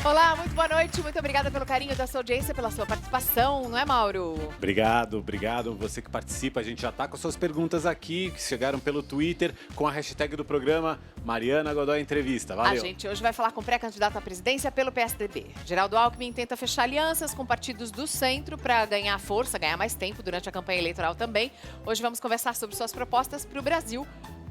Olá, muito boa noite. Muito obrigada pelo carinho da sua audiência, pela sua participação, não é, Mauro? Obrigado. Você que participa, a gente já está com suas perguntas aqui, que chegaram pelo Twitter, com a hashtag do programa Mariana Godoy Entrevista. Valeu. A gente hoje vai falar com o pré-candidato à presidência pelo PSDB. Geraldo Alckmin tenta fechar alianças com partidos do centro para ganhar força, ganhar mais tempo durante a campanha eleitoral também. Hoje vamos conversar sobre suas propostas para o Brasil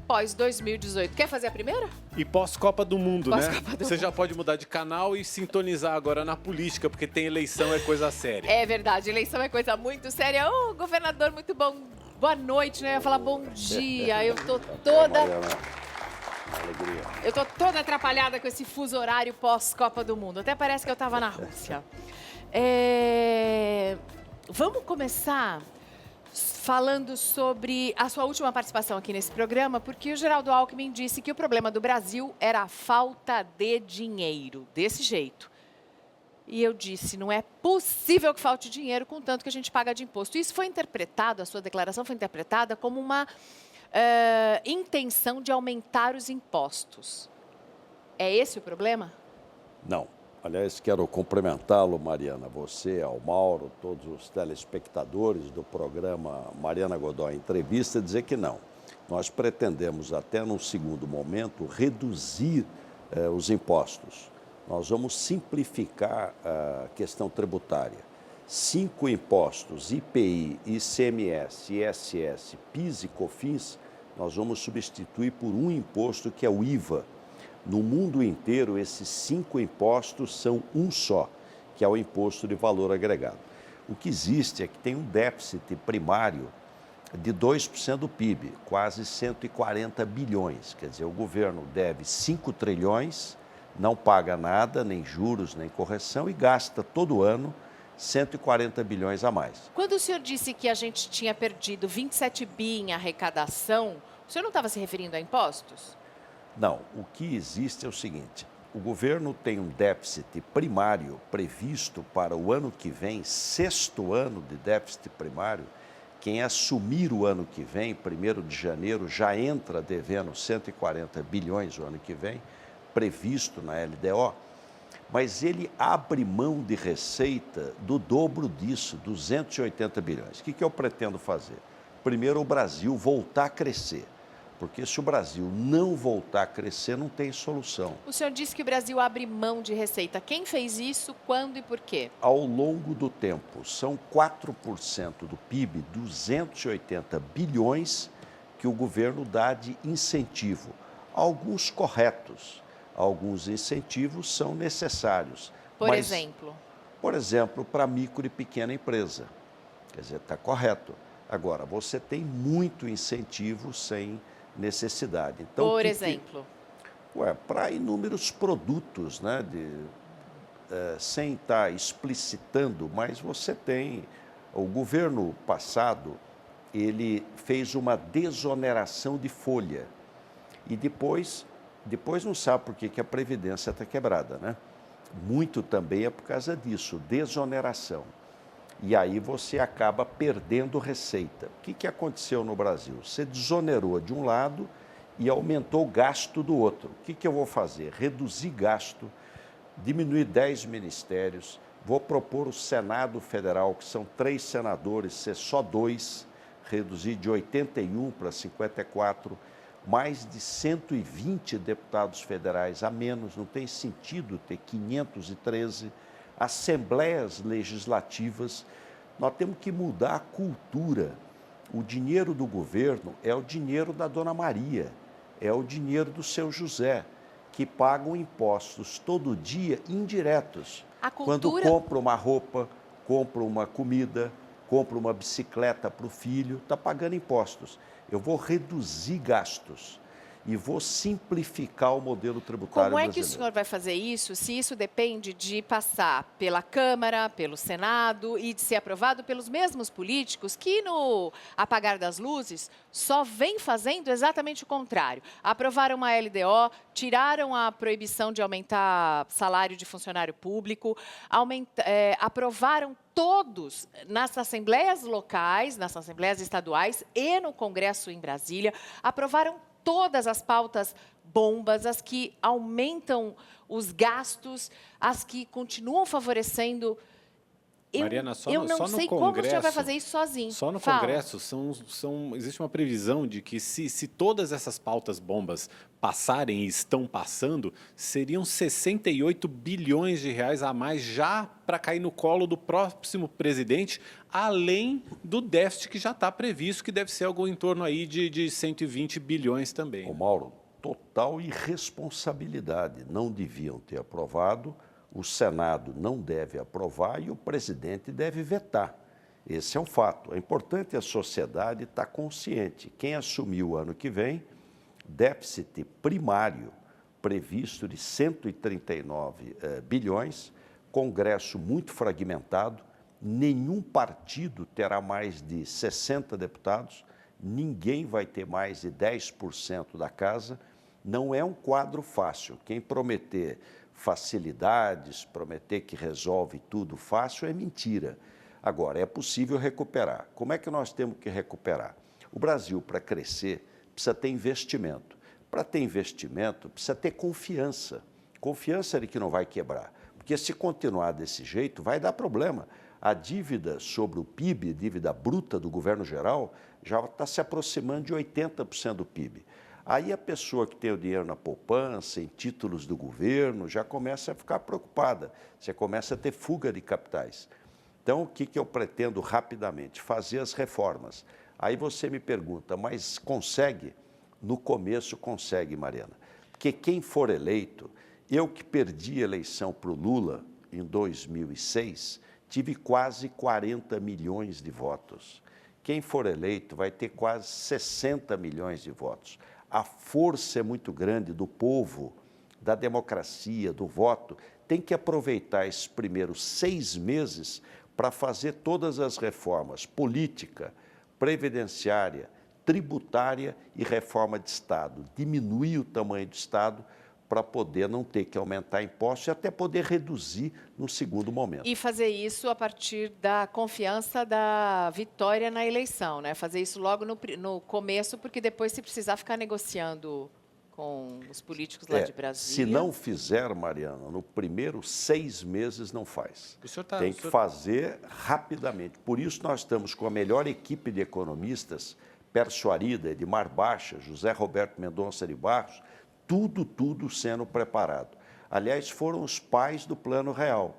pós-2018. Quer fazer a primeira? E pós-Copa do Mundo, né? Você já Mundo. pode mudar de canal e sintonizar agora na política, porque tem eleição, é coisa séria. É verdade, eleição é coisa muito séria. Ô, governador, muito bom. Boa noite, né? Eu ia falar bom dia. Eu tô toda... Eu tô toda atrapalhada com esse fuso horário pós-Copa do Mundo. Até parece que eu tava na Rússia. Vamos começar falando sobre a sua última participação aqui nesse programa, porque o Geraldo Alckmin disse que o problema do Brasil era a falta de dinheiro, desse jeito. E eu disse, não é possível que falte dinheiro com tanto que a gente paga de imposto. Isso foi interpretado, a sua declaração foi interpretada como uma intenção de aumentar os impostos. É esse o problema? Não. Aliás, quero cumprimentá-lo, Mariana, você, ao Mauro, todos os telespectadores do programa Mariana Godoy Entrevista, dizer que não. Nós pretendemos, até num segundo momento, reduzir os impostos. Nós vamos simplificar a questão tributária. 5 impostos, IPI, ICMS, ISS, PIS e COFINS, nós vamos substituir por um imposto que é o IVA. No mundo inteiro, esses 5 impostos são um só, que é o Imposto de Valor Agregado. O que existe é que tem um déficit primário de 2% do PIB, quase 140 bilhões. Quer dizer, o governo deve 5 trilhões, não paga nada, nem juros, nem correção, e gasta todo ano 140 bilhões a mais. Quando o senhor disse que a gente tinha perdido 27 bi em arrecadação, o senhor não estava se referindo a impostos? Não, o que existe é o seguinte, o governo tem um déficit primário previsto para o ano que vem, 6º ano de déficit primário. Quem assumir o ano que vem, 1º de janeiro, já entra devendo 140 bilhões o ano que vem, previsto na LDO, mas ele abre mão de receita do dobro disso, 280 bilhões. O que eu pretendo fazer? Primeiro, o Brasil voltar a crescer. Porque se o Brasil não voltar a crescer, não tem solução. O senhor disse que o Brasil abre mão de receita. Quem fez isso, quando e por quê? Ao longo do tempo, são 4% do PIB, 280 bilhões, que o governo dá de incentivo. Alguns corretos, alguns incentivos são necessários. Por exemplo? Por exemplo, para micro e pequena empresa. Quer dizer, está correto. Agora, você tem muito incentivo sem necessidade. Então, por exemplo? Para inúmeros produtos, né, sem estar explicitando, mas você tem... O governo passado, ele fez uma desoneração de folha e depois não sabe por que a Previdência está quebrada, né? Muito também é por causa disso, desoneração. E aí você acaba perdendo receita. O que aconteceu no Brasil? Você desonerou de um lado e aumentou o gasto do outro. O que eu vou fazer? Reduzir gasto, diminuir 10 ministérios, vou propor o Senado Federal, que são 3 senadores, ser só 2, reduzir de 81 para 54, mais de 120 deputados federais a menos, não tem sentido ter 513 assembleias legislativas. Nós temos que mudar a cultura. O dinheiro do governo é o dinheiro da Dona Maria, é o dinheiro do seu José, que pagam impostos todo dia indiretos. Quando compra uma roupa, compra uma comida, compra uma bicicleta para o filho, está pagando impostos. Eu vou reduzir gastos e vou simplificar o modelo tributário brasileiro. Como é que o senhor vai fazer isso, se isso depende de passar pela Câmara, pelo Senado e de ser aprovado pelos mesmos políticos que, no apagar das luzes, só vem fazendo exatamente o contrário? Aprovaram uma LDO, tiraram a proibição de aumentar salário de funcionário público, aprovaram todos nas assembleias locais, nas assembleias estaduais e no Congresso em Brasília, aprovaram todas as pautas bombas, as que aumentam os gastos, as que continuam favorecendo. Mariana, Eu não sei como o senhor vai fazer isso sozinho. Só no Fala. Congresso existe uma previsão de que se todas essas pautas bombas passarem e estão passando, seriam 68 bilhões de reais a mais já para cair no colo do próximo presidente, além do déficit que já está previsto, que deve ser algo em torno aí de 120 bilhões também. Ô Mauro, total irresponsabilidade. Não deviam ter aprovado. O Senado não deve aprovar e o presidente deve vetar. Esse é um fato. É importante a sociedade estar consciente. Quem assumiu ano que vem, déficit primário previsto de 139 bilhões, Congresso muito fragmentado, nenhum partido terá mais de 60 deputados, ninguém vai ter mais de 10% da casa. Não é um quadro fácil. Quem prometer facilidades, prometer que resolve tudo fácil é mentira. Agora, é possível recuperar. Como é que nós temos que recuperar? O Brasil, para crescer, precisa ter investimento. Para ter investimento, precisa ter confiança. Confiança de que não vai quebrar. Porque se continuar desse jeito, vai dar problema. A dívida sobre o PIB, dívida bruta do governo geral, já está se aproximando de 80% do PIB. Aí a pessoa que tem o dinheiro na poupança, em títulos do governo, já começa a ficar preocupada, você começa a ter fuga de capitais. Então, o que eu pretendo rapidamente? Fazer as reformas. Aí você me pergunta, mas consegue? No começo consegue, Mariana. Porque quem for eleito, eu que perdi a eleição para o Lula em 2006, tive quase 40 milhões de votos. Quem for eleito vai ter quase 60 milhões de votos. A força é muito grande do povo, da democracia, do voto. Tem que aproveitar esses primeiros 6 meses para fazer todas as reformas, política, previdenciária, tributária e reforma de Estado. Diminuir o tamanho do Estado para poder não ter que aumentar impostos e até poder reduzir no segundo momento. E fazer isso a partir da confiança da vitória na eleição, né? Fazer isso logo no começo, porque depois, se precisar ficar negociando com os políticos lá de Brasília... Se não fizer, Mariana, no primeiro 6 meses não faz. Tem que fazer rapidamente. Por isso nós estamos com a melhor equipe de economistas, Pércio Arida, Edmar Baixa, José Roberto Mendonça de Barros, tudo sendo preparado. Aliás, foram os pais do Plano Real.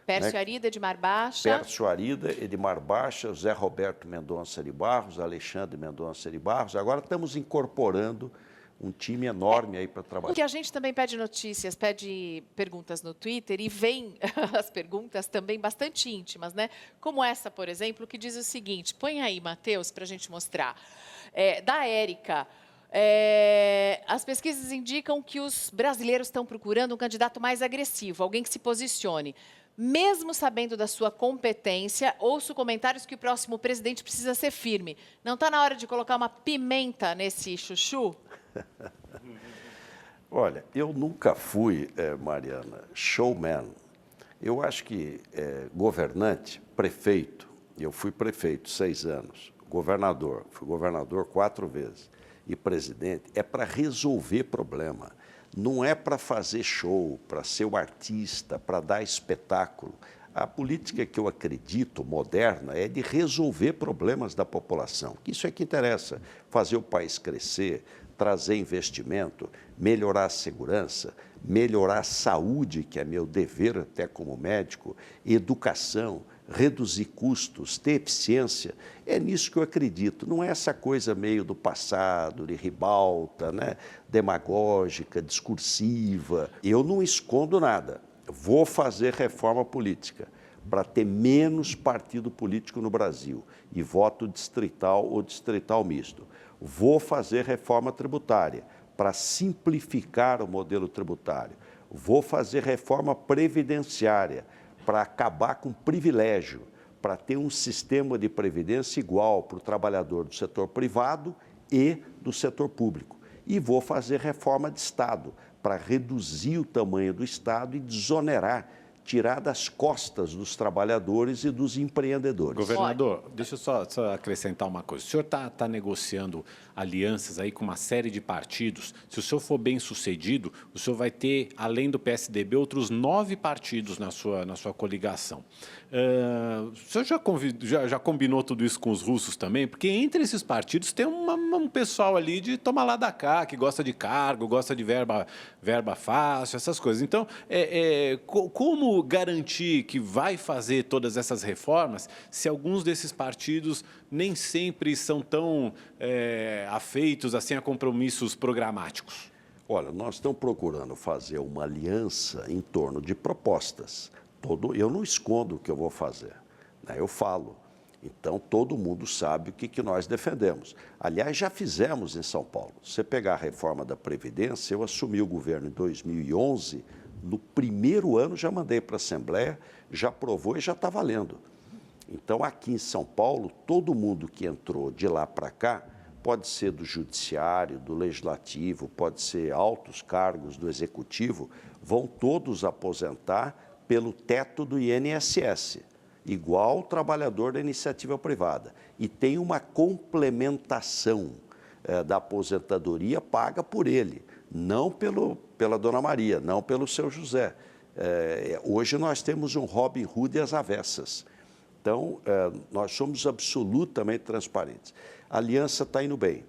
Pércio Arida, Edmar Baixa. Pércio Arida, Edmar Baixa, José Roberto Mendonça de Barros, Alexandre Mendonça de Barros. Agora estamos incorporando um time enorme aí para trabalhar. Porque a gente também pede notícias, pede perguntas no Twitter e vem as perguntas também bastante íntimas, né? Como essa, por exemplo, que diz o seguinte, põe aí, Matheus, para a gente mostrar. Da Érica. As pesquisas indicam que os brasileiros estão procurando um candidato mais agressivo, alguém que se posicione. Mesmo sabendo da sua competência, ouço comentários que o próximo presidente precisa ser firme. Não está na hora de colocar uma pimenta nesse chuchu? Olha, eu nunca fui, Mariana, showman. Eu acho que governante, prefeito, eu fui prefeito 6 anos, governador, fui governador 4 vezes, e presidente, é para resolver problema. Não é para fazer show, para ser o artista, para dar espetáculo. A política que eu acredito, moderna, é de resolver problemas da população. Isso é que interessa, fazer o país crescer, trazer investimento, melhorar a segurança, melhorar a saúde, que é meu dever até como médico, educação, reduzir custos, ter eficiência. É nisso que eu acredito. Não é essa coisa meio do passado, de ribalta, né? Demagógica, discursiva. Eu não escondo nada. Vou fazer reforma política para ter menos partido político no Brasil e voto distrital ou distrital misto. Vou fazer reforma tributária para simplificar o modelo tributário. Vou fazer reforma previdenciária para acabar com privilégio, para ter um sistema de previdência igual para o trabalhador do setor privado e do setor público. E vou fazer reforma de Estado para reduzir o tamanho do Estado e desonerar, tirar das costas dos trabalhadores e dos empreendedores. Governador, deixa eu só acrescentar uma coisa. O senhor está negociando alianças aí com uma série de partidos. Se o senhor for bem sucedido, o senhor vai ter, além do PSDB, outros 9 partidos na sua coligação. O senhor já combinou tudo isso com os russos também? Porque entre esses partidos tem um pessoal ali de toma lá da cá, que gosta de cargo, gosta de verba fácil, essas coisas. Então, como garantir que vai fazer todas essas reformas se alguns desses partidos nem sempre são tão afeitos assim a compromissos programáticos? Olha, nós estamos procurando fazer uma aliança em torno de propostas. Eu não escondo o que eu vou fazer, né? Eu falo. Então, todo mundo sabe o que nós defendemos. Aliás, já fizemos em São Paulo. Se você pegar a reforma da Previdência, eu assumi o governo em 2011, no primeiro ano já mandei para a Assembleia, já aprovou e já está valendo. Então, aqui em São Paulo, todo mundo que entrou de lá para cá, pode ser do Judiciário, do Legislativo, pode ser altos cargos do Executivo, vão todos aposentar pelo teto do INSS, igual o trabalhador da iniciativa privada. E tem uma complementação da aposentadoria paga por ele, não pela Dona Maria, não pelo seu José. Hoje nós temos um Robin Hood às avessas. Então, nós somos absolutamente transparentes. A aliança está indo bem.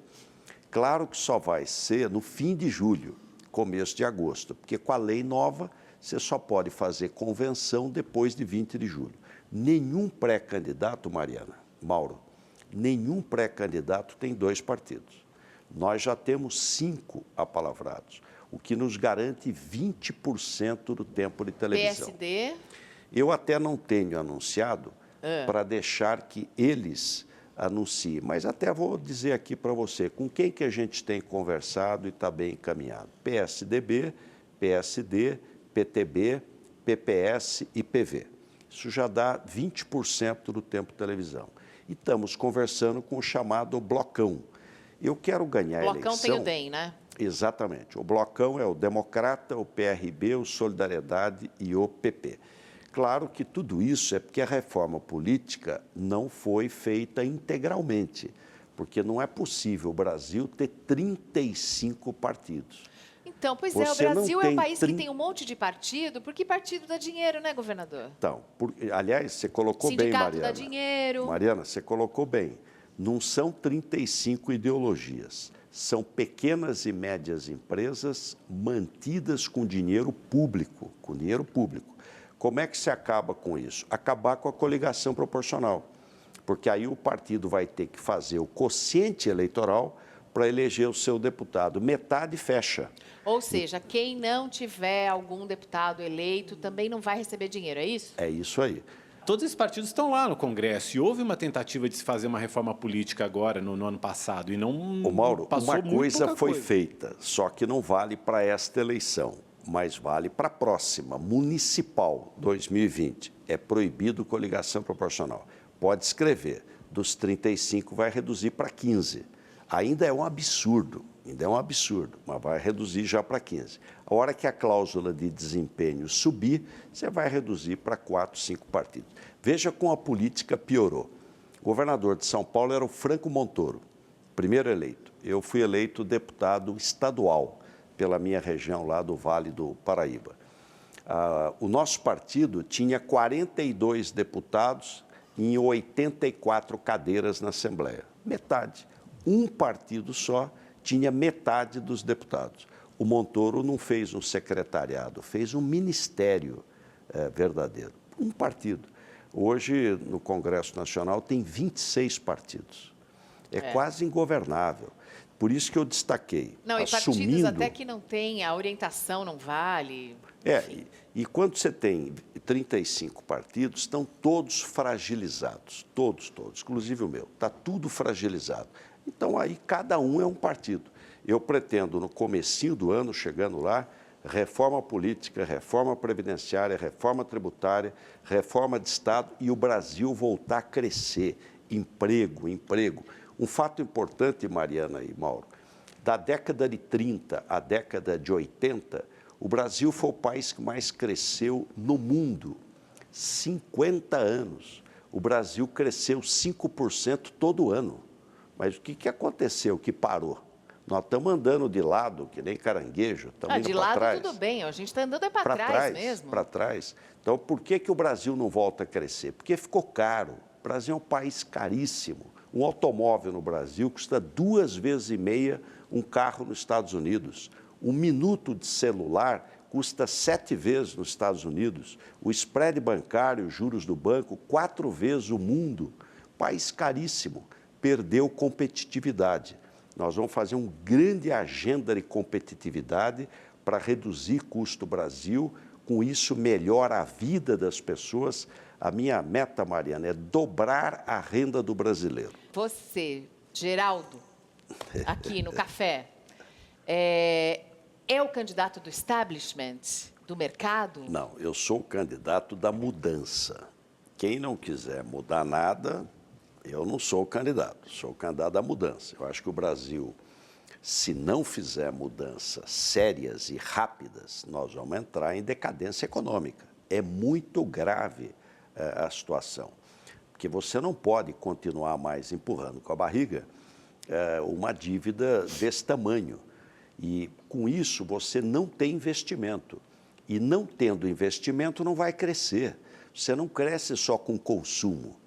Claro que só vai ser no fim de julho, começo de agosto, porque com a lei nova, você só pode fazer convenção depois de 20 de julho. Nenhum pré-candidato, Mauro, nenhum pré-candidato tem 2 partidos. Nós já temos 5 apalavrados, o que nos garante 20% do tempo de televisão. PSD? Eu até não tenho anunciado para deixar que eles anunciem, mas até vou dizer aqui para você, com quem que a gente tem conversado e está bem encaminhado. PSDB, PSD, PTB, PPS e PV. Isso já dá 20% do tempo de televisão. E estamos conversando com o chamado Blocão. Eu quero ganhar a eleição... Blocão tem o DEM, né? Exatamente. O Blocão é o Democrata, o PRB, o Solidariedade e o PP. Claro que tudo isso é porque a reforma política não foi feita integralmente, porque não é possível o Brasil ter 35 partidos. Então, pois é, o Brasil é um país que tem um monte de partido, porque partido dá dinheiro, né, governador? Então, aliás, você colocou bem, Mariana. Sindicato dá dinheiro. Mariana, você colocou bem. Não são 35 ideologias, são pequenas e médias empresas mantidas com dinheiro público, Como é que se acaba com isso? Acabar com a coligação proporcional, porque aí o partido vai ter que fazer o quociente eleitoral para eleger o seu deputado. Metade fecha. Ou seja, quem não tiver algum deputado eleito também não vai receber dinheiro, é isso? É isso aí. Todos esses partidos estão lá no Congresso e houve uma tentativa de se fazer uma reforma política agora, no ano passado, e não Mauro, passou uma coisa foi coisa. feita, só que não vale para esta eleição, mas vale para a próxima, municipal, 2020. É proibido coligação proporcional. Pode escrever, dos 35 vai reduzir para 15. Ainda é um absurdo, mas vai reduzir já para 15. A hora que a cláusula de desempenho subir, você vai reduzir para 4, 5 partidos. Veja como a política piorou. O governador de São Paulo era o Franco Montoro, primeiro eleito. Eu fui eleito deputado estadual pela minha região lá do Vale do Paraíba. O nosso partido tinha 42 deputados em 84 cadeiras na Assembleia, metade. Um partido só tinha metade dos deputados. O Montoro não fez um secretariado, fez um ministério verdadeiro. Um partido. Hoje, no Congresso Nacional, tem 26 partidos. É quase ingovernável. Por isso que eu destaquei. Não, e partidos até que não têm, a orientação não vale. E quando você tem 35 partidos, estão todos fragilizados. Todos. Inclusive o meu. Está tudo fragilizado. Então, aí, cada um é um partido. Eu pretendo, no comecinho do ano, chegando lá, reforma política, reforma previdenciária, reforma tributária, reforma de Estado e o Brasil voltar a crescer. Emprego. Um fato importante, Mariana e Mauro, da década de 30 à década de 80, O Brasil foi o país que mais cresceu no mundo. 50 anos. O Brasil cresceu 5% todo ano. Mas o que aconteceu que parou? Nós estamos andando de lado, que nem caranguejo, estamos indo de para lado trás. tudo bem, a gente está andando para trás mesmo. Para trás. Então, por que o Brasil não volta a crescer? Porque ficou caro. O Brasil é um país caríssimo. Um automóvel no Brasil custa 2,5 vezes um carro nos Estados Unidos. Um minuto de celular custa 7 vezes nos Estados Unidos. O spread bancário, os juros do banco, 4 vezes o mundo. País caríssimo. Perdeu competitividade. Nós vamos fazer uma grande agenda de competitividade para reduzir custo Brasil. Com isso, melhora a vida das pessoas. A minha meta, Mariana, é dobrar a renda do brasileiro. Você, Geraldo, aqui no café, é o candidato do establishment, do mercado? Não, eu sou o candidato da mudança. Quem não quiser mudar nada, eu não sou o candidato, sou o candidato da mudança. Eu acho que o Brasil, se não fizer mudanças sérias e rápidas, nós vamos entrar em decadência econômica. É muito grave a situação, porque você não pode continuar mais empurrando com a barriga uma dívida desse tamanho. E, com isso, você não tem investimento. E, não tendo investimento, não vai crescer. Você não cresce só com consumo.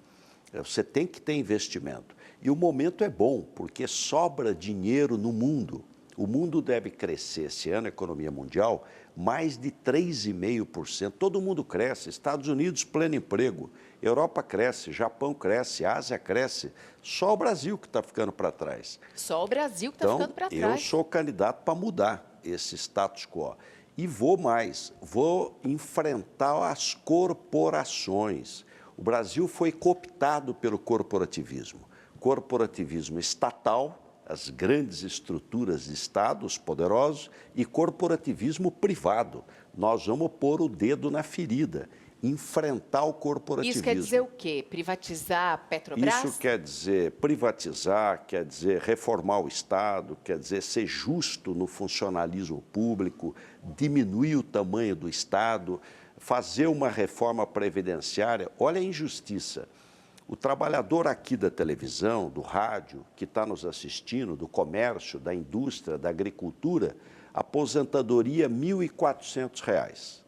Você tem que ter investimento. E o momento é bom, porque sobra dinheiro no mundo. O mundo deve crescer esse ano, a economia mundial, mais de 3,5%. Todo mundo cresce. Estados Unidos, pleno emprego. Europa cresce, Japão cresce, Ásia cresce. Só o Brasil que está ficando para trás. Só o Brasil que está ficando para trás. Eu sou candidato para mudar esse status quo. E vou mais, vou enfrentar as corporações. O Brasil foi cooptado pelo corporativismo. Corporativismo estatal, as grandes estruturas de Estado, os poderosos, e corporativismo privado. Nós vamos pôr o dedo na ferida, enfrentar o corporativismo. Isso quer dizer o quê? Privatizar a Petrobras? Isso quer dizer privatizar, quer dizer reformar o Estado, quer dizer ser justo no funcionalismo público, diminuir o tamanho do Estado, fazer uma reforma previdenciária. Olha a injustiça. O trabalhador aqui da televisão, do rádio, que está nos assistindo, do comércio, da indústria, da agricultura, aposentadoria R$ 1.400,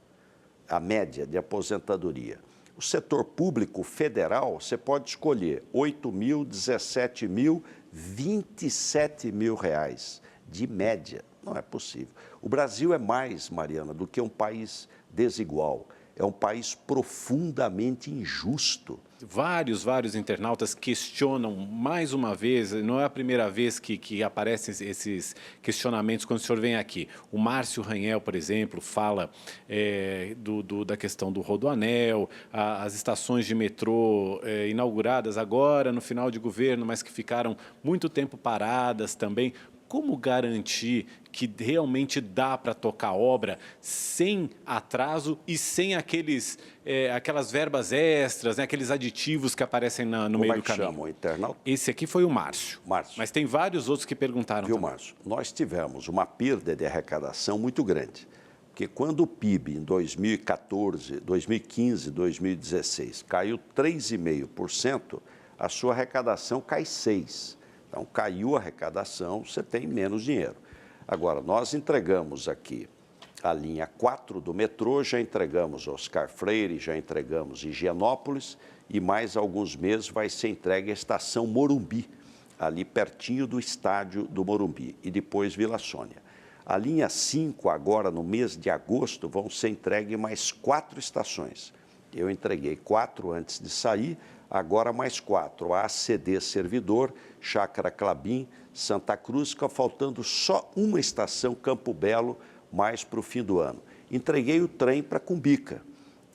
a média de aposentadoria. O setor público federal, você pode escolher 8 mil, 17 mil, 27 mil reais de média. Não é possível. O Brasil é mais, Mariana, do que um país desigual. É um país profundamente injusto. Vários internautas questionam mais uma vez, não é a primeira vez que aparecem esses questionamentos quando o senhor vem aqui. O Márcio Rangel, por exemplo, fala da questão do Rodoanel, as estações de metrô inauguradas agora no final de governo, mas que ficaram muito tempo paradas também. Como garantir que realmente dá para tocar a obra sem atraso e sem aquelas verbas extras, né, aqueles aditivos que aparecem no meio do caminho? Como é que chama o internauta? Esse aqui foi o Márcio. Márcio. Mas tem vários outros que perguntaram também. Márcio? Nós tivemos uma perda de arrecadação muito grande. Porque quando o PIB em 2014, 2015, 2016 caiu 3,5%, a sua arrecadação cai 6%. Então, caiu a arrecadação, você tem menos dinheiro. Agora, nós entregamos aqui a linha 4 do metrô, já entregamos Oscar Freire, já entregamos Higienópolis, e mais alguns meses vai ser entregue a estação Morumbi, ali pertinho do estádio do Morumbi, e depois Vila Sônia. A linha 5, agora no mês de agosto, vão ser entregues mais 4 estações. Eu entreguei 4 antes de sair, agora mais 4. A ACD Servidor, Chácara Clabim, Santa Cruz, fica faltando só uma estação, Campo Belo, mais para o fim do ano. Entreguei o trem para Cumbica,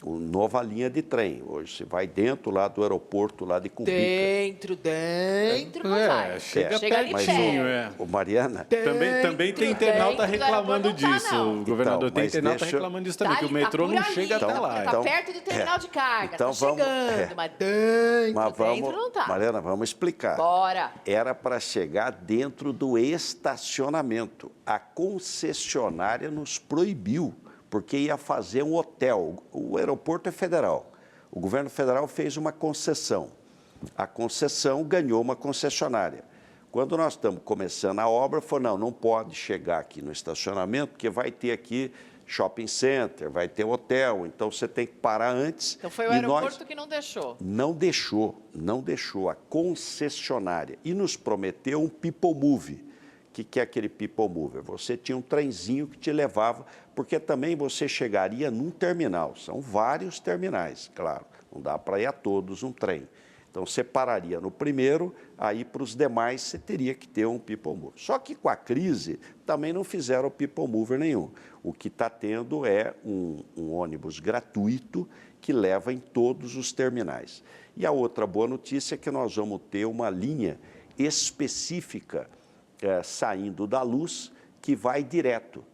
nova linha de trem. Hoje você vai dentro lá do aeroporto lá de Cumbica. Dentro, não vai. Chega ali pertinho, Ô, Mariana... Também tem internauta reclamando disso, não. governador. Então, tem internauta reclamando disso também, que o metrô não chega até lá. Está perto do terminal de carga, então está chegando, mas dentro não está. Mariana, vamos explicar. Bora. Era para chegar dentro do estacionamento. A concessionária nos proibiu. porque ia fazer um hotel. O aeroporto é federal. O governo federal fez uma concessão. A concessão ganhou uma concessionária. Quando nós estamos começando a obra, falou, não pode chegar aqui no estacionamento, porque vai ter aqui shopping center, vai ter hotel, então você tem que parar antes. Então foi o aeroporto que não deixou. Não deixou a concessionária. E nos prometeu um people move. O que é aquele people mover? Você tinha um trenzinho que te levava, porque também você chegaria num terminal. São vários terminais, claro. Não dá para ir a todos um trem. Então, você pararia no primeiro, aí para os demais você teria que ter um people mover. Só que com a crise também não fizeram people mover nenhum. O que está tendo é um ônibus gratuito que leva em todos os terminais. E a outra boa notícia é que nós vamos ter uma linha específica saindo da Luz que vai direto,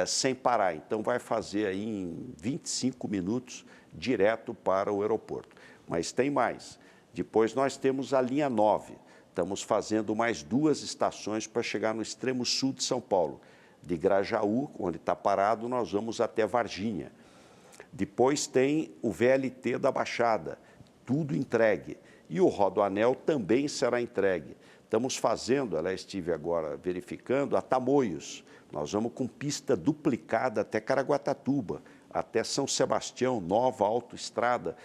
sem parar. Então, vai fazer aí em 25 minutos direto para o aeroporto. Mas tem mais. Depois nós temos a linha 9. Estamos fazendo mais 2 estações para chegar no extremo sul de São Paulo. De Grajaú, onde está parado, nós vamos até Varginha. Depois tem o VLT da Baixada, tudo entregue. E o Rodoanel também será entregue. Estamos fazendo, estive agora verificando, a Tamoios. Nós vamos com pista duplicada até Caraguatatuba, até São Sebastião, nova autoestrada.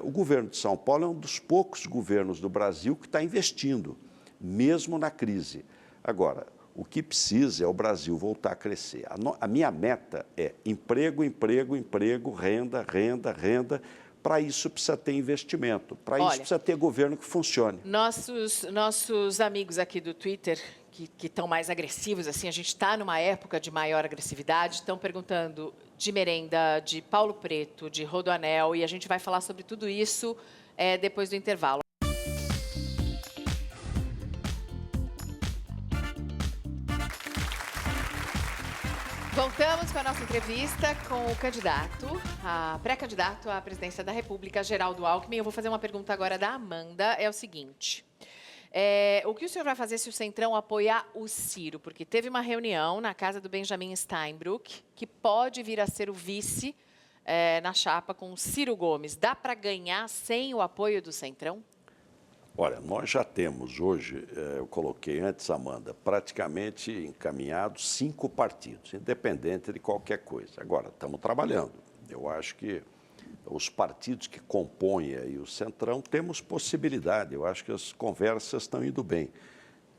O governo de São Paulo é um dos poucos governos do Brasil que está investindo, mesmo na crise. Agora, o que precisa é o Brasil voltar a crescer. A minha meta é emprego, emprego, emprego, renda, renda, renda. Para isso precisa ter investimento, para isso precisa ter governo que funcione. Nossos amigos aqui do Twitter, que estão mais agressivos, assim, a gente está numa época de maior agressividade, estão perguntando de merenda, de Paulo Preto, de Rodoanel, e a gente vai falar sobre tudo isso depois do intervalo. Voltamos com a nossa entrevista com o candidato, pré-candidato à presidência da República, Geraldo Alckmin. Eu vou fazer uma pergunta agora da Amanda, é o seguinte. O que o senhor vai fazer se o Centrão apoiar o Ciro? Porque teve uma reunião na casa do Benjamin Steinbrück, que pode vir a ser o vice na chapa com o Ciro Gomes. Dá para ganhar sem o apoio do Centrão? Olha, nós já temos hoje, eu coloquei antes, Amanda, praticamente encaminhados 5 partidos, independente de qualquer coisa. Agora, estamos trabalhando. Eu acho que os partidos que compõem aí o Centrão temos possibilidade. Eu acho que as conversas estão indo bem.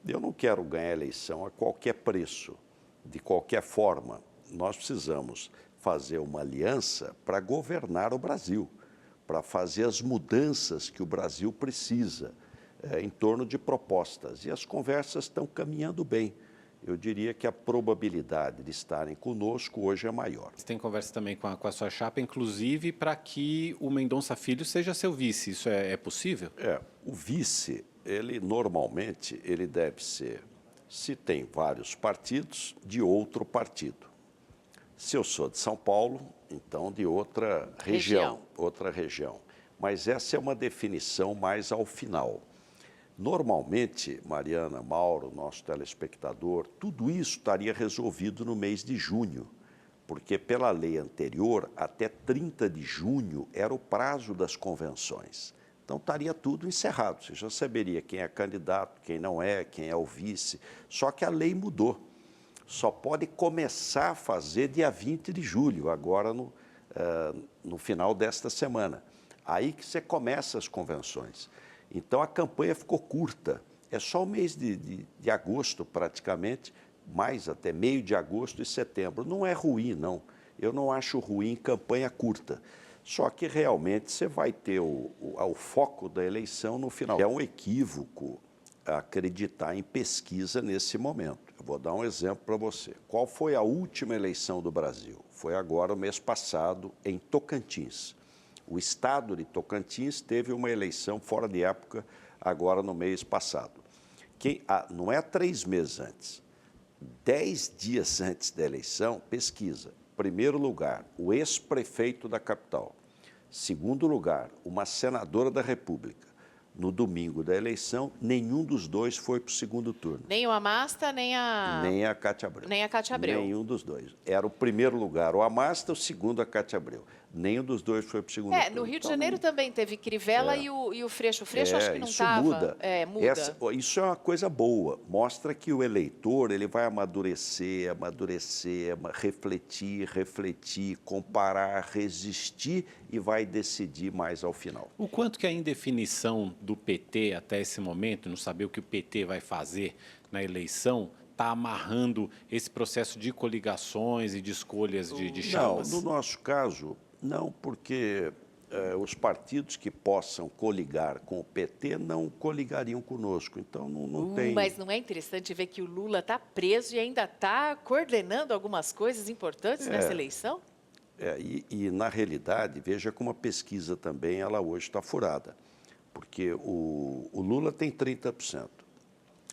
Eu não quero ganhar a eleição a qualquer preço, de qualquer forma. Nós precisamos fazer uma aliança para governar o Brasil, para fazer as mudanças que o Brasil precisa em torno de propostas. E as conversas estão caminhando bem. Eu diria que a probabilidade de estarem conosco hoje é maior. Você tem conversa também com a sua chapa, inclusive para que o Mendonça Filho seja seu vice. Isso é possível? O vice, normalmente, ele deve ser, se tem vários partidos, de outro partido. Se eu sou de São Paulo, então de outra região. Mas essa é uma definição mais ao final. Normalmente, Mariana, Mauro, nosso telespectador, tudo isso estaria resolvido no mês de junho, porque pela lei anterior, até 30 de junho era o prazo das convenções. Então, estaria tudo encerrado. Você já saberia quem é candidato, quem não é, quem é o vice. Só que a lei mudou. Só pode começar a fazer dia 20 de julho, agora no final desta semana. Aí que você começa as convenções. Então, a campanha ficou curta. É só o mês de agosto, praticamente, mais até meio de agosto e setembro. Não é ruim, não. Eu não acho ruim campanha curta. Só que, realmente, você vai ter o foco da eleição no final. É um equívoco acreditar em pesquisa nesse momento. Eu vou dar um exemplo para você. Qual foi a última eleição do Brasil? Foi agora, o mês passado, em Tocantins. O estado de Tocantins teve uma eleição fora de época agora no mês passado. Não é 3 meses antes, 10 dias antes da eleição, pesquisa. Primeiro lugar, o ex-prefeito da capital. Segundo lugar, uma senadora da República. No domingo da eleição, nenhum dos dois foi para o segundo turno. Nem o Amasta, nem a Cátia Abreu. Nem a Cátia Abreu. Nenhum dos dois. Era o primeiro lugar o Amasta, o segundo a Cátia Abreu. Nenhum dos dois foi para o segundo turno. No Rio de Janeiro também teve Crivella e o Freixo. O Freixo acho que não isso estava. muda. Muda. Isso é uma coisa boa. Mostra que o eleitor ele vai amadurecer, refletir, comparar, resistir e vai decidir mais ao final. O quanto que a indefinição do PT até esse momento, não saber o que o PT vai fazer na eleição, está amarrando esse processo de coligações e de escolhas de chapas? Não, no nosso caso, não, porque os partidos que possam coligar com o PT não coligariam conosco. Então, não tem... Mas não é interessante ver que o Lula está preso e ainda está coordenando algumas coisas importantes nessa eleição? Na realidade, veja como a pesquisa também, ela hoje está furada. Porque o Lula tem 30%.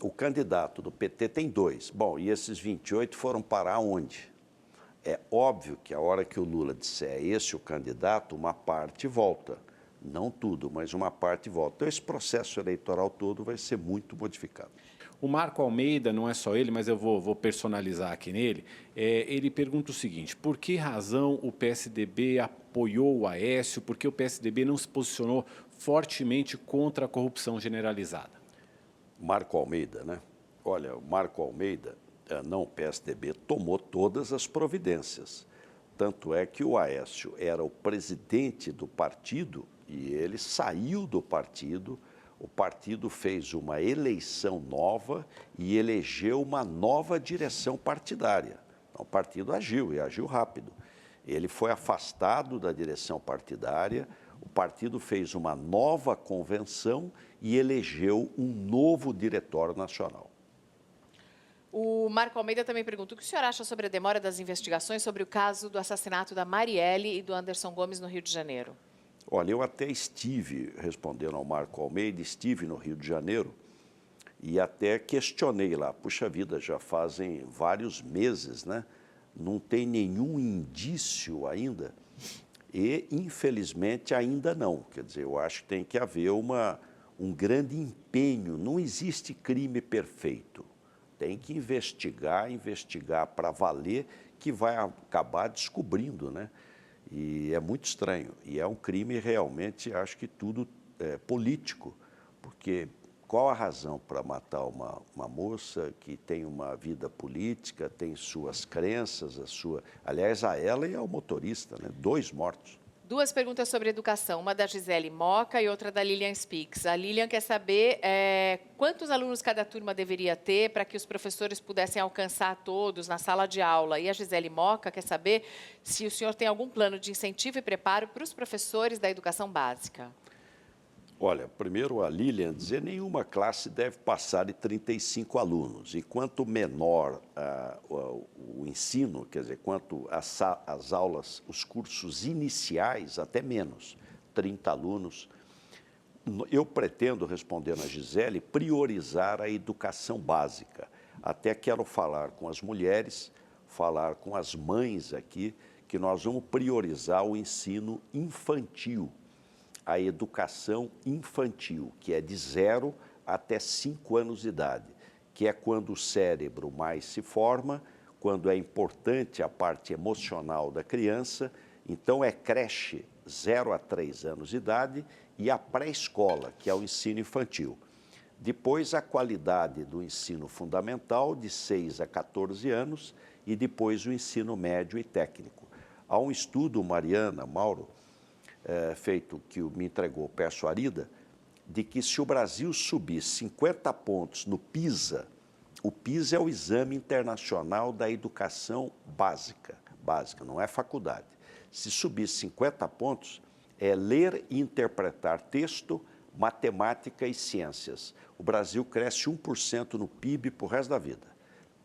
O candidato do PT tem 2%. Bom, e esses 28% foram parar onde? É óbvio que a hora que o Lula disser esse o candidato, uma parte volta. Não tudo, mas uma parte volta. Então, esse processo eleitoral todo vai ser muito modificado. O Marco Almeida, não é só ele, mas eu vou personalizar aqui nele, ele pergunta o seguinte: por que razão o PSDB apoiou o Aécio, por que o PSDB não se posicionou fortemente contra a corrupção generalizada? Marco Almeida, né? Olha, o Marco Almeida, não o PSDB, tomou todas as providências. Tanto é que o Aécio era o presidente do partido e ele saiu do partido. O partido fez uma eleição nova e elegeu uma nova direção partidária. Então, o partido agiu, e agiu rápido. Ele foi afastado da direção partidária, o partido fez uma nova convenção e elegeu um novo diretório nacional. O Marco Almeida também perguntou o que o senhor acha sobre a demora das investigações sobre o caso do assassinato da Marielle e do Anderson Gomes no Rio de Janeiro. Olha, eu até estive, respondendo ao Marco Almeida, estive no Rio de Janeiro e até questionei lá. Puxa vida, já fazem vários meses, né? Não tem nenhum indício ainda e, infelizmente, ainda não. Quer dizer, eu acho que tem que haver um grande empenho. Não existe crime perfeito. Tem que investigar para valer, que vai acabar descobrindo, né? E é muito estranho. E é um crime realmente, acho que tudo político. Porque qual a razão para matar uma moça que tem uma vida política, tem suas crenças, aliás, a ela e ao motorista, né? 2 mortos. 2 perguntas sobre educação, uma da Gisele Moca e outra da Lilian Spix. A Lilian quer saber quantos alunos cada turma deveria ter para que os professores pudessem alcançar todos na sala de aula. E a Gisele Moca quer saber se o senhor tem algum plano de incentivo e preparo para os professores da educação básica. Olha, primeiro a Lilian dizer nenhuma classe deve passar de 35 alunos. E quanto menor o ensino, quer dizer, quanto as aulas, os cursos iniciais, até menos, 30 alunos. Eu pretendo, respondendo a Gisele, priorizar a educação básica. Até quero falar com as mulheres, falar com as mães aqui, que nós vamos priorizar o ensino infantil. A educação infantil, que é de 0 até 5 anos de idade, que é quando o cérebro mais se forma, quando é importante a parte emocional da criança. Então, é creche 0 a 3 anos de idade e a pré-escola, que é o ensino infantil. Depois, a qualidade do ensino fundamental, de 6 a 14 anos, e depois o ensino médio e técnico. Há um estudo, Mariana, Mauro, feito que me entregou o Pércio Arida, de que se o Brasil subir 50 pontos no PISA, o PISA é o Exame Internacional da Educação Básica, não é faculdade. Se subir 50 pontos, é ler e interpretar texto, matemática e ciências. O Brasil cresce 1% no PIB para o resto da vida,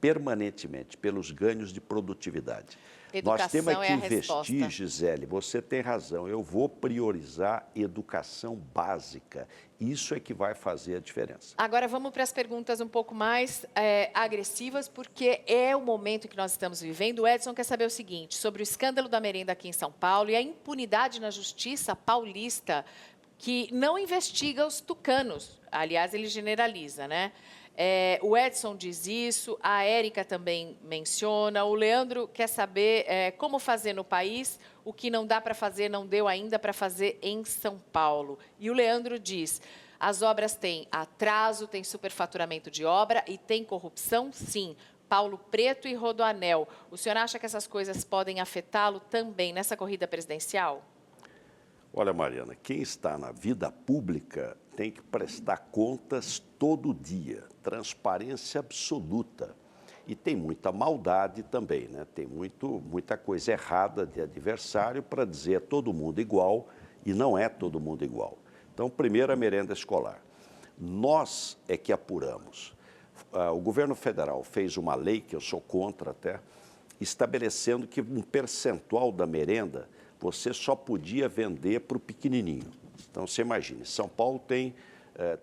permanentemente, pelos ganhos de produtividade. Nós temos que investir, Gisele, você tem razão, eu vou priorizar educação básica. Isso é que vai fazer a diferença. Agora vamos para as perguntas um pouco mais agressivas, porque é o momento que nós estamos vivendo. O Edson quer saber o seguinte, sobre o escândalo da merenda aqui em São Paulo e a impunidade na justiça paulista que não investiga os tucanos. Aliás, ele generaliza, né? O Edson diz isso, a Érica também menciona, o Leandro quer saber como fazer no país o que não dá para fazer, não deu ainda para fazer em São Paulo. E o Leandro diz, as obras têm atraso, tem superfaturamento de obra e tem corrupção, sim. Paulo Preto e Rodoanel. O senhor acha que essas coisas podem afetá-lo também nessa corrida presidencial? Olha, Mariana, quem está na vida pública tem que prestar contas todo dia, transparência absoluta. E tem muita maldade também, né? Tem muita coisa errada de adversário para dizer é todo mundo igual e não é todo mundo igual. Então, primeiro, a merenda escolar. Nós é que apuramos. O governo federal fez uma lei, que eu sou contra até, estabelecendo que um percentual da merenda você só podia vender para o pequenininho. Então, você imagine, São Paulo tem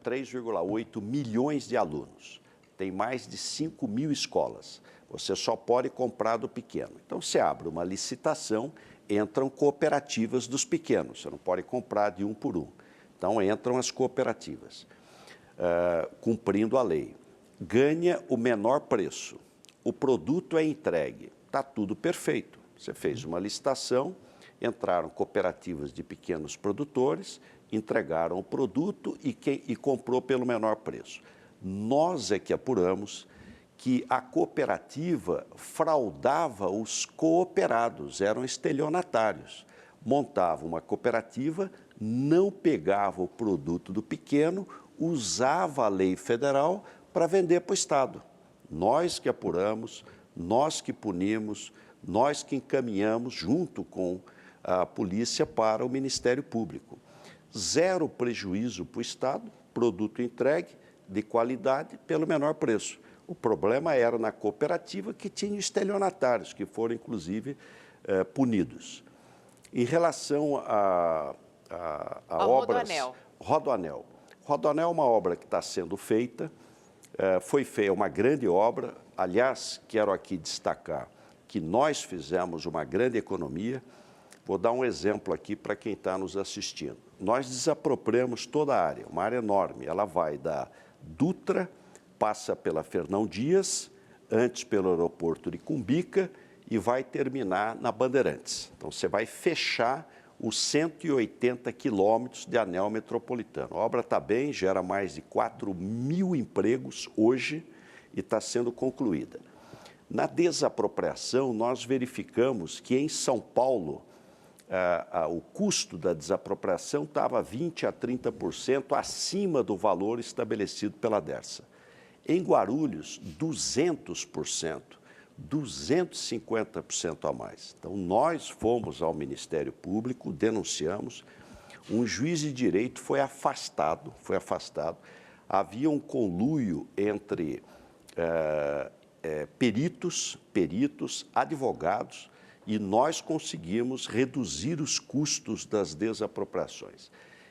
3,8 milhões de alunos, tem mais de 5 mil escolas. Você só pode comprar do pequeno. Então, você abre uma licitação, entram cooperativas dos pequenos, você não pode comprar de um por um. Então, entram as cooperativas, cumprindo a lei. Ganha o menor preço, o produto é entregue, está tudo perfeito. Você fez uma licitação, entraram cooperativas de pequenos produtores, entregaram o produto e comprou pelo menor preço. Nós é que apuramos que a cooperativa fraudava os cooperados, eram estelionatários. Montava uma cooperativa, não pegava o produto do pequeno, usava a lei federal para vender para o Estado. Nós que apuramos, nós que punimos, nós que encaminhamos junto com a polícia para o Ministério Público. Zero prejuízo para o Estado, produto entregue, de qualidade, pelo menor preço. O problema era na cooperativa que tinha estelionatários, que foram, inclusive, punidos. Em relação a obras... Rodoanel. Rodoanel é uma obra que está sendo feita, foi feita uma grande obra. Aliás, quero aqui destacar que nós fizemos uma grande economia. Vou dar um exemplo aqui para quem está nos assistindo. Nós desapropriamos toda a área, uma área enorme. Ela vai da Dutra, passa pela Fernão Dias, antes pelo aeroporto de Cumbica e vai terminar na Bandeirantes. Então, você vai fechar os 180 quilômetros de anel metropolitano. A obra está bem, gera mais de 4 mil empregos hoje e está sendo concluída. Na desapropriação, nós verificamos que em São Paulo, o custo da desapropriação estava 20% a 30% acima do valor estabelecido pela Dersa. Em Guarulhos, 200%, 250% a mais. Então, nós fomos ao Ministério Público, denunciamos, um juiz de direito foi afastado. Havia um conluio entre peritos, advogados, e nós conseguimos reduzir os custos das desapropriações.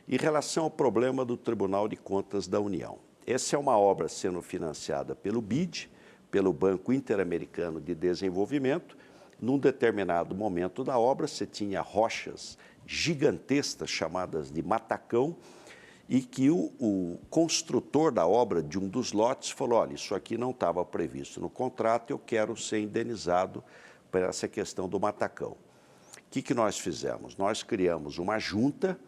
Em relação ao problema do Tribunal de Contas da União, essa é uma obra sendo financiada pelo BID, pelo Banco Interamericano de Desenvolvimento. Num determinado momento da obra, você tinha rochas gigantescas, chamadas de matacão, e que o construtor da obra, de um dos lotes, falou, olha, isso aqui não estava previsto no contrato, eu quero ser indenizado por essa questão do matacão. O que nós fizemos? Nós criamos uma junta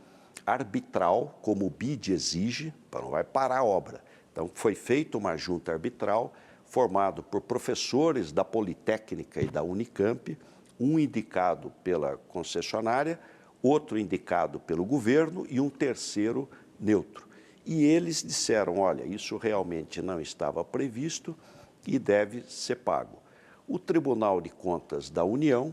arbitral, como o BID exige, não vai parar a obra. Então, foi feita uma junta arbitral, formado por professores da Politécnica e da Unicamp, um indicado pela concessionária, outro indicado pelo governo e um terceiro neutro. E eles disseram, olha, isso realmente não estava previsto e deve ser pago. O Tribunal de Contas da União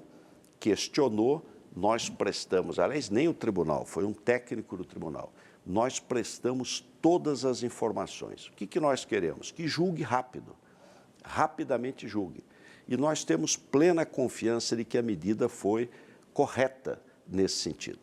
questionou, nós prestamos, aliás, nem o tribunal, foi um técnico do tribunal, nós prestamos todas as informações. O que nós queremos? Que julgue rápido, rapidamente julgue. E nós temos plena confiança de que a medida foi correta nesse sentido.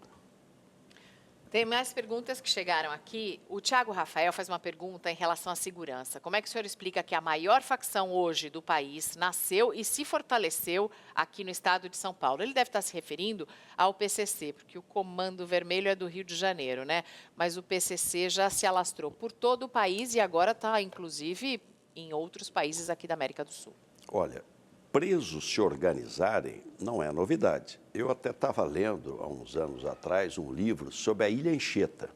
Tem mais perguntas que chegaram aqui. O Tiago Rafael faz uma pergunta em relação à segurança. Como é que o senhor explica que a maior facção hoje do país nasceu e se fortaleceu aqui no estado de São Paulo? Ele deve estar se referindo ao PCC, porque o Comando Vermelho é do Rio de Janeiro, né? Mas o PCC já se alastrou por todo o país e agora está, inclusive, em outros países aqui da América do Sul. Olha, presos se organizarem não é novidade. Eu até estava lendo, há uns anos atrás, um livro sobre a Ilha Anchieta.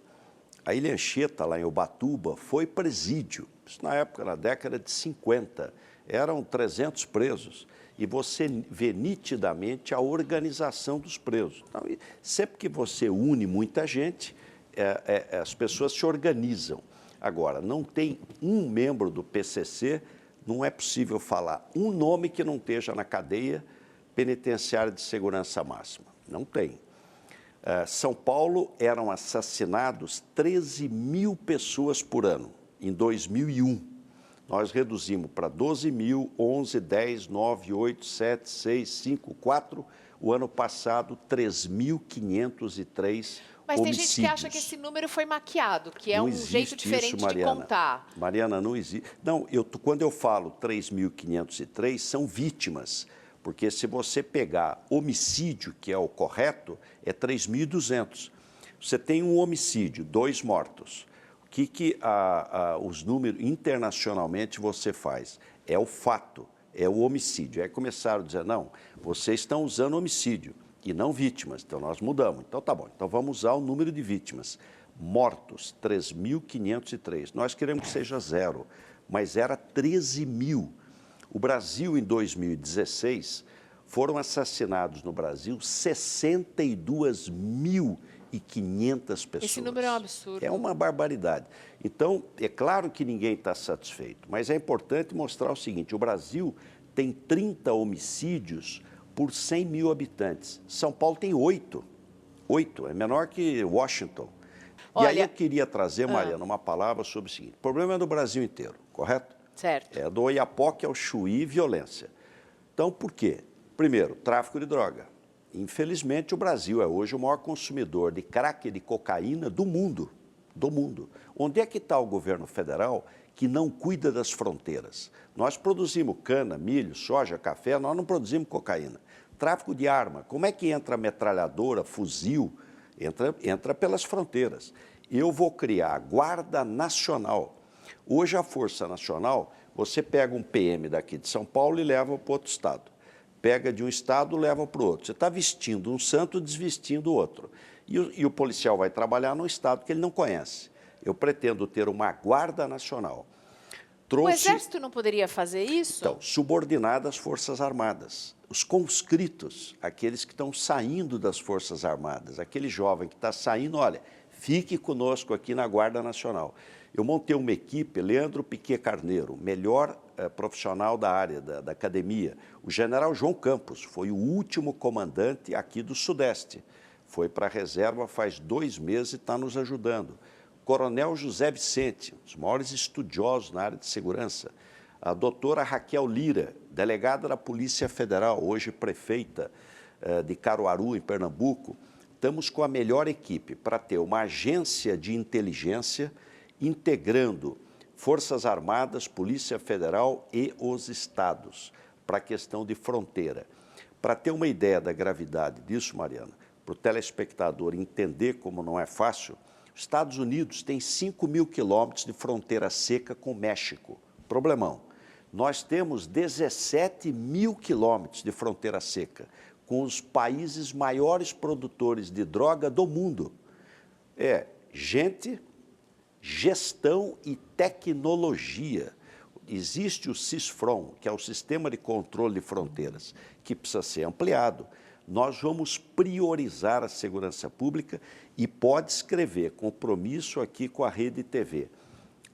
A Ilha Anchieta, lá em Ubatuba, foi presídio. Isso na época, na década de 50. Eram 300 presos. E você vê nitidamente a organização dos presos. Então, sempre que você une muita gente, as pessoas se organizam. Agora, não tem um membro do PCC, não é possível falar um nome que não esteja na cadeia penitenciária de segurança máxima. Não tem. São Paulo eram assassinados 13 mil pessoas por ano, em 2001. Nós reduzimos para 12 mil, 11, 10, 9, 8, 7, 6, 5, 4. O ano passado, 3.503 Mas tem homicídios. gente que acha que esse número foi maquiado, que é Não um existe jeito diferente isso, Mariana. de contar. Mariana, não existe. Não, quando eu falo 3.503, são vítimas. Porque se você pegar homicídio, que é o correto, é 3.200. Você tem um homicídio, 2 mortos. O que os números internacionalmente você faz? É o fato, é o homicídio. Aí começaram a dizer, não, vocês estão usando homicídio e não vítimas. Então, nós mudamos. Então, tá bom. Então, vamos usar o número de vítimas. Mortos, 3.503. Nós queremos que seja 0, mas era 13 mil. O Brasil, em 2016, foram assassinados no Brasil 62.500 pessoas. Esse número é um absurdo. É uma barbaridade. Então, é claro que ninguém está satisfeito, mas é importante mostrar o seguinte, o Brasil tem 30 homicídios por 100 mil habitantes. São Paulo tem 8. 8, é menor que Washington. Olha, e aí eu queria trazer, Mariana, uma palavra sobre o seguinte, o problema é do Brasil inteiro, correto? Certo. É do Oiapoque ao Chuí, violência. Então, por quê? Primeiro, tráfico de droga. Infelizmente, o Brasil é hoje o maior consumidor de crack e de cocaína do mundo. Do mundo. Onde é que está o governo federal que não cuida das fronteiras? Nós produzimos cana, milho, soja, café, nós não produzimos cocaína. Tráfico de arma. Como é que entra metralhadora, fuzil? Entra pelas fronteiras. Eu vou criar a Guarda Nacional. Hoje, a Força Nacional, você pega um PM daqui de São Paulo e leva para outro estado. Pega de um estado e leva para o outro. Você está vestindo um santo, desvestindo o outro. E o policial vai trabalhar num estado que ele não conhece. Eu pretendo ter uma Guarda Nacional. O Exército não poderia fazer isso? Então, subordinado às Forças Armadas. Os conscritos, aqueles que estão saindo das Forças Armadas, aquele jovem que está saindo, olha, fique conosco aqui na Guarda Nacional. Eu montei uma equipe, Leandro Piquet Carneiro, melhor profissional da área, da academia. O general João Campos foi o último comandante aqui do Sudeste. Foi para a reserva faz 2 meses e está nos ajudando. Coronel José Vicente, um dos maiores estudiosos na área de segurança. A doutora Raquel Lira, delegada da Polícia Federal, hoje prefeita de Caruaru, em Pernambuco. Estamos com a melhor equipe para ter uma agência de inteligência integrando Forças Armadas, Polícia Federal e os estados para a questão de fronteira. Para ter uma ideia da gravidade disso, Mariana, para o telespectador entender como não é fácil, os Estados Unidos têm 5.000 quilômetros de fronteira seca com o México. Problemão. Nós temos 17.000 quilômetros de fronteira seca com os países maiores produtores de droga do mundo. Gente, gestão e tecnologia. Existe o CISFRON, que é o Sistema de Controle de Fronteiras, que precisa ser ampliado. Nós vamos priorizar a segurança pública e pode escrever compromisso aqui com a Rede TV.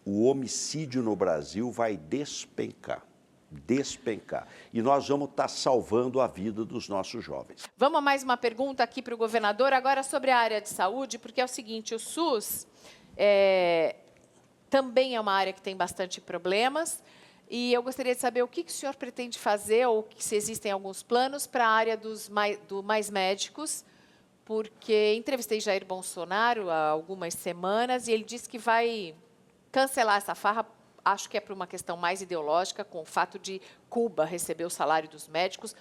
O homicídio no Brasil vai despencar. Despencar. E nós vamos estar salvando a vida dos nossos jovens. Vamos a mais uma pergunta aqui para o governador, agora sobre a área de saúde, porque é o seguinte, o SUS também é uma área que tem bastante problemas, e eu gostaria de saber o que o senhor pretende fazer, ou se existem alguns planos para a área do Mais Médicos, porque entrevistei Jair Bolsonaro há algumas semanas e ele disse que vai cancelar essa farra, acho que é por uma questão mais ideológica, com o fato de Cuba receber o salário dos médicos.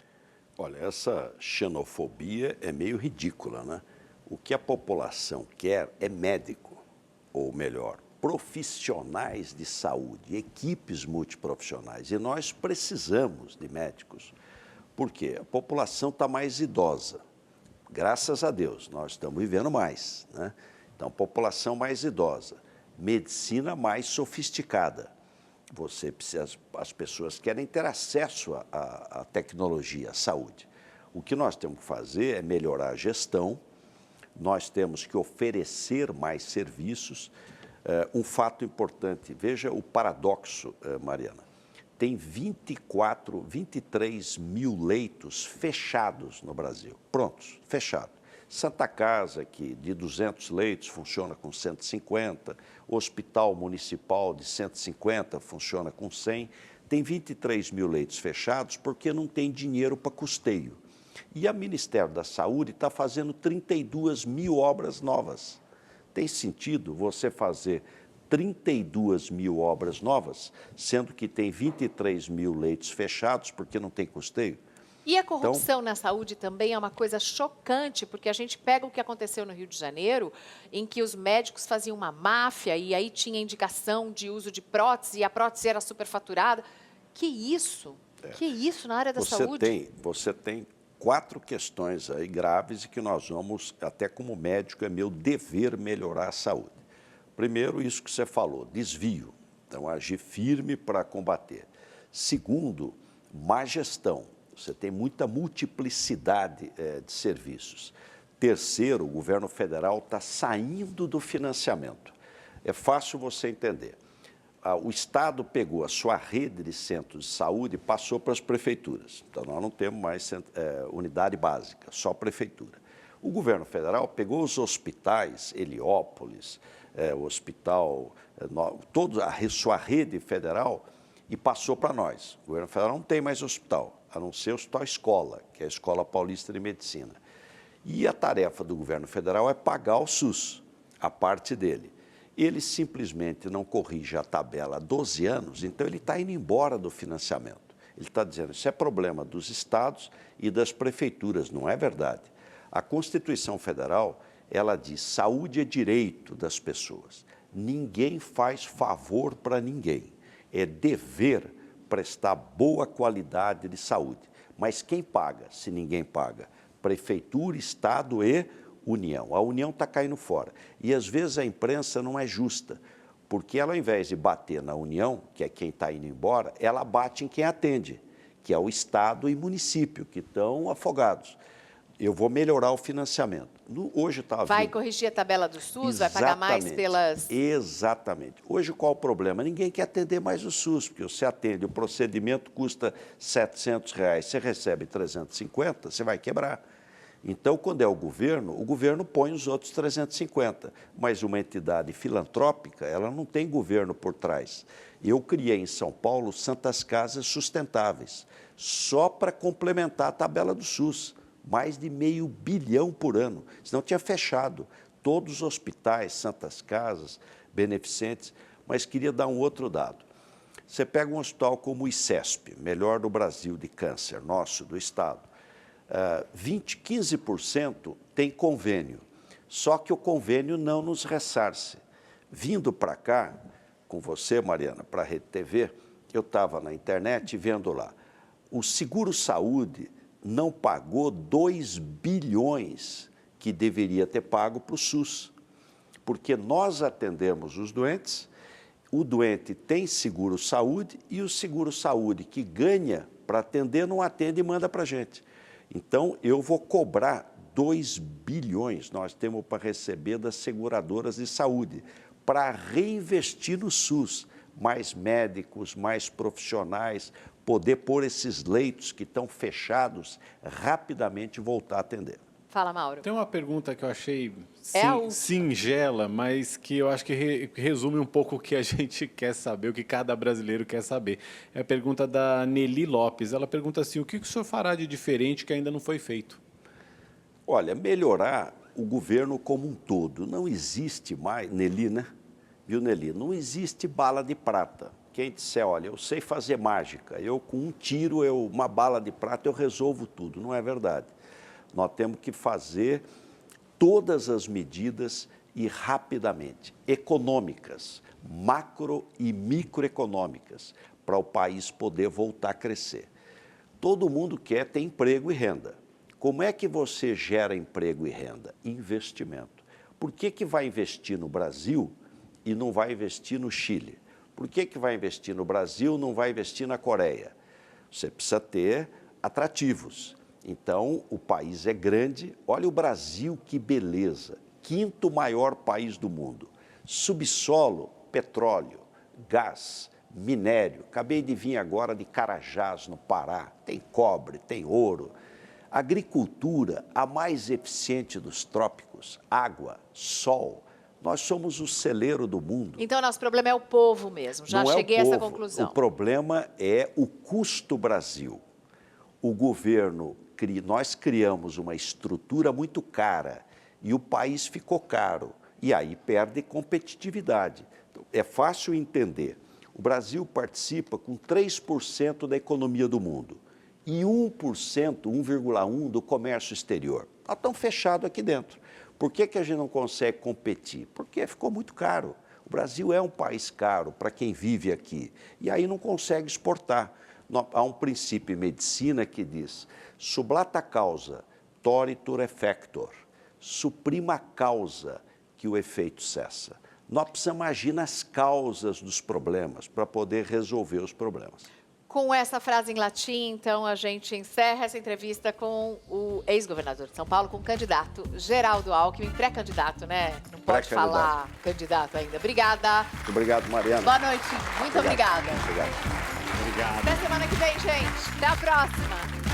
Olha, essa xenofobia é meio ridícula, né? O que a população quer é médico, ou melhor, profissionais de saúde, equipes multiprofissionais. E nós precisamos de médicos. Por quê? A população está mais idosa. Graças a Deus, nós estamos vivendo mais, né? Então, população mais idosa, medicina mais sofisticada. Você precisa, as pessoas querem ter acesso à tecnologia, à saúde. O que nós temos que fazer é melhorar a gestão, nós temos que oferecer mais serviços. Um fato importante, veja o paradoxo, Mariana, tem 23 mil leitos fechados no Brasil, prontos, fechado. Santa Casa, que de 200 leitos funciona com 150, o Hospital Municipal de 150 funciona com 100, tem 23 mil leitos fechados porque não tem dinheiro para custeio. E o Ministério da Saúde está fazendo 32 mil obras novas. Tem sentido você fazer 32 mil obras novas, sendo que tem 23 mil leitos fechados porque não tem custeio? E a corrupção na saúde também é uma coisa chocante, porque a gente pega o que aconteceu no Rio de Janeiro, em que os médicos faziam uma máfia e aí tinha indicação de uso de prótese e a prótese era superfaturada. Que isso? Que isso na área da saúde? Você tem 4 questões aí graves e que nós vamos, até como médico, é meu dever melhorar a saúde. Primeiro, isso que você falou, desvio. Então, agir firme para combater. Segundo, má gestão. Você tem muita multiplicidade de serviços. Terceiro, o governo federal está saindo do financiamento. É fácil você entender. O Estado pegou a sua rede de centros de saúde e passou para as prefeituras. Então, nós não temos mais unidade básica, só prefeitura. O governo federal pegou os hospitais, Heliópolis, o hospital, toda a sua rede federal, e passou para nós. O governo federal não tem mais hospital, a não ser o Hospital Escola, que é a Escola Paulista de Medicina. E a tarefa do governo federal é pagar o SUS, a parte dele. Ele simplesmente não corrige a tabela há 12 anos, então ele está indo embora do financiamento. Ele está dizendo, isso é problema dos estados e das prefeituras, não é verdade. A Constituição Federal, ela diz, saúde é direito das pessoas. Ninguém faz favor para ninguém. É dever prestar boa qualidade de saúde. Mas quem paga, se ninguém paga? Prefeitura, Estado e União. A União está caindo fora. E, às vezes, a imprensa não é justa, porque ela, ao invés de bater na União, que é quem está indo embora, ela bate em quem atende, que é o Estado e município, que estão afogados. Eu vou melhorar o financiamento. Hoje está Vai corrigir a tabela do SUS? Vai pagar mais pelas... Exatamente. Hoje, qual o problema? Ninguém quer atender mais o SUS, porque você atende, o procedimento custa R$700, você recebe 350, você vai quebrar. Então, quando é o governo põe os outros 350, mas uma entidade filantrópica, ela não tem governo por trás. Eu criei em São Paulo Santas Casas Sustentáveis, só para complementar a tabela do SUS. Mais de R$500 bilhão por ano, senão tinha fechado todos os hospitais, santas casas, beneficentes, mas queria dar um outro dado. Você pega um hospital como o ICESP, melhor do Brasil de câncer, nosso, do Estado, 15% tem convênio, só que o convênio não nos ressarce. Vindo para cá, com você, Mariana, para a Rede TV, eu estava na internet vendo lá, o Seguro-Saúde não pagou 2 bilhões que deveria ter pago para o SUS, porque nós atendemos os doentes, o doente tem seguro-saúde e o seguro-saúde que ganha para atender não atende e manda para a gente. Então, eu vou cobrar 2 bilhões, nós temos para receber das seguradoras de saúde, para reinvestir no SUS, mais médicos, mais profissionais, poder pôr esses leitos que estão fechados rapidamente voltar a atender. Fala, Mauro. Tem uma pergunta que eu achei singela, mas que eu acho que resume um pouco o que a gente quer saber, o que cada brasileiro quer saber. É a pergunta da Nelly Lopes. Ela pergunta assim, o que o senhor fará de diferente que ainda não foi feito? Olha, melhorar o governo como um todo. Não existe mais, Nelly, né? Viu, Nelly? Não existe bala de prata. Quem disser, olha, eu sei fazer mágica, eu com um tiro, uma bala de prata, eu resolvo tudo. Não é verdade. Nós temos que fazer todas as medidas e rapidamente, econômicas, macro e microeconômicas, para o país poder voltar a crescer. Todo mundo quer ter emprego e renda. Como é que você gera emprego e renda? Investimento. Por que vai investir no Brasil e não vai investir no Chile? Por que vai investir no Brasil e não vai investir na Coreia? Você precisa ter atrativos. Então, o país é grande. Olha o Brasil, que beleza. 5º maior país do mundo. Subsolo, petróleo, gás, minério. Acabei de vir agora de Carajás, no Pará. Tem cobre, tem ouro. Agricultura, a mais eficiente dos trópicos. Água, sol. Nós somos o celeiro do mundo. Então, nosso problema é o povo mesmo. Já Não cheguei é a o essa povo. conclusão. O problema é o custo Brasil. O governo, nós criamos uma estrutura muito cara e o país ficou caro. E aí perde competitividade. Então, é fácil entender. O Brasil participa com 3% da economia do mundo e 1%, 1,1% do comércio exterior. Nós estamos fechados aqui dentro. Por que a gente não consegue competir? Porque ficou muito caro. O Brasil é um país caro para quem vive aqui e aí não consegue exportar. Há um princípio em medicina que diz: sublata causa, toritur effector. Suprima a causa que o efeito cessa. Nós precisamos agir nas causas dos problemas para poder resolver os problemas. Com essa frase em latim, então, a gente encerra essa entrevista com o ex-governador de São Paulo, com o candidato Geraldo Alckmin, pré-candidato, né? Não pode falar candidato ainda. Obrigada. Muito obrigado, Mariana. Boa noite. Muito obrigada. Obrigado. Até semana que vem, gente. Até a próxima.